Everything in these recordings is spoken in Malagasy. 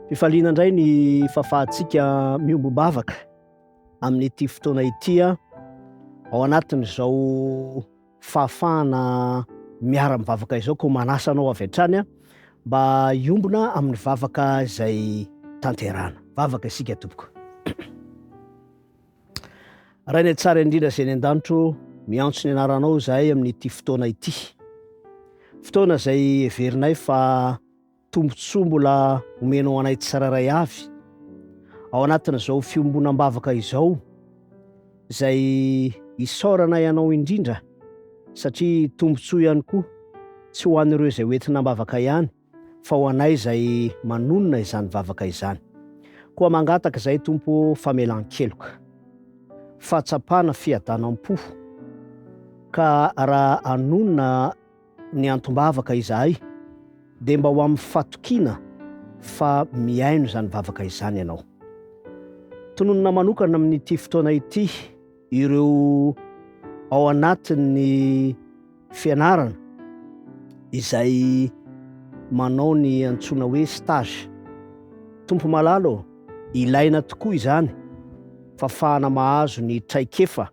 Fifaliana indray ny fahafahantsika miombo bavaka amin'ity fotoana ity ao anatin'izao fahafahana miara-mivavaka izao ko manasa anao avy hatrany mba hiombona amin'ny vavaka izay tanterana. Vavaka isika tompoko. Raha ny tsara indrindra izay ny an-danitro miantso ny anaranao zahay amin'ity fotoana ity. Fotoana izay heverinay fa tombontsoa mbola omenao anay tsiraray avy ao anatin'izao fiombonam-bavaka izao izay isaoranay anao indrindra satria tombontsoa ihany koa tsy ho an'ireo izay hoentinam-bavaka ihany fa ho anay izay manonona izany vavaka izany. Koa mangataka izay tompo famelan-keloka, fahatsapana, fiadanam-po ka raha anonona ny antom-bavaka izahay dia mba ho amin'ny fatokina fa miaino izany vavaka izany ianao. Tononona manokana amin'ity fotoana ity ireo ao anatin'ny fianarana izay manao ny antsoina hoe stage. Tompo malalo, ilaina tokoa izany fa fahana mahazo ny traikefa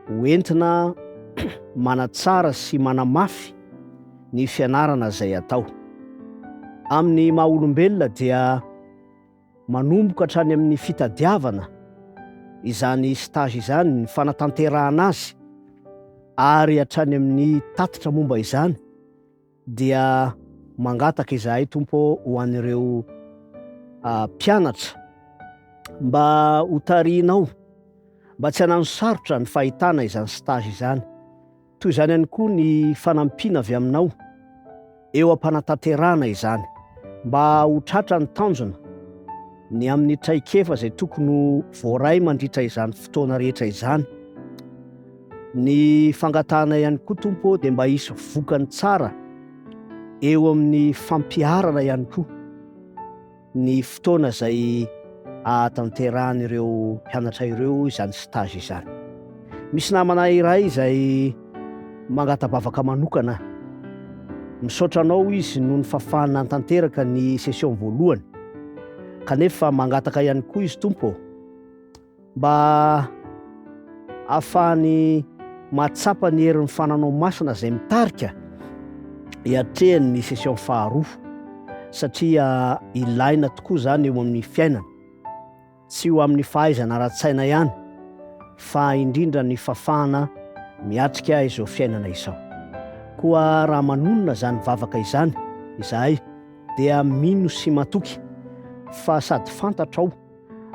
hoentina manatsara sy manamafy ny fianarana izay atao. Amin'ny maha olombelona dia manomboka hatrany amin'ny fitadiavana izany stage izany, ny fanatanterahana azy ary hatrany amin'ny tatitra momba izany dia mangataka izahay tompo ho an'ireo mpianatra mba ho tarihinao mba tsy hanano sarotra ny fahitana izany stage izany. Toy izany ihany koa ny fanampiana avy aminao eo am-panatanterahana izany mba ho tratra ny tanjona ny amin'ny traikefa izay tokony ho voaray mandritra izany fotoana rehetra izany. Ny fangatahana ihany koa tompo dia mba hisy vokany tsara eo amin'ny fampiarana ihany koa ny fotoana izay ahatanteran'ireo mpianatra ireo izany stage izany. Misy namana iray izay mangata-bavaka manokana, misaotra anao izy noho ny fahafahany nantanteraka ny session voalohany, kanefa mangataka ihany koa izy tompo mba ahafahany mahatsapa ny herin'ny fananao masina izay mitarika hiatrehany ny session faharoa satria ilaina tokoa zany eo amin'ny fiainana, tsy ho amin'ny fahaizana ara-tsaina ihany fa indrindra ny fahafahana miatrika izao fiainana izao. Koa raha manonona zany vavaka izany izahay dia mino sy matoky fa sady fantatrao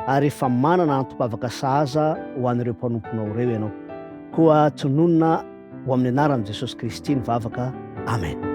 ary efa manana antom-bavaka sahaza ho an'ireo mpanomponao ireo ianao. Koa tononona ho amin'ny anaran'i Jesosy Kristy ny vavaka. Amen.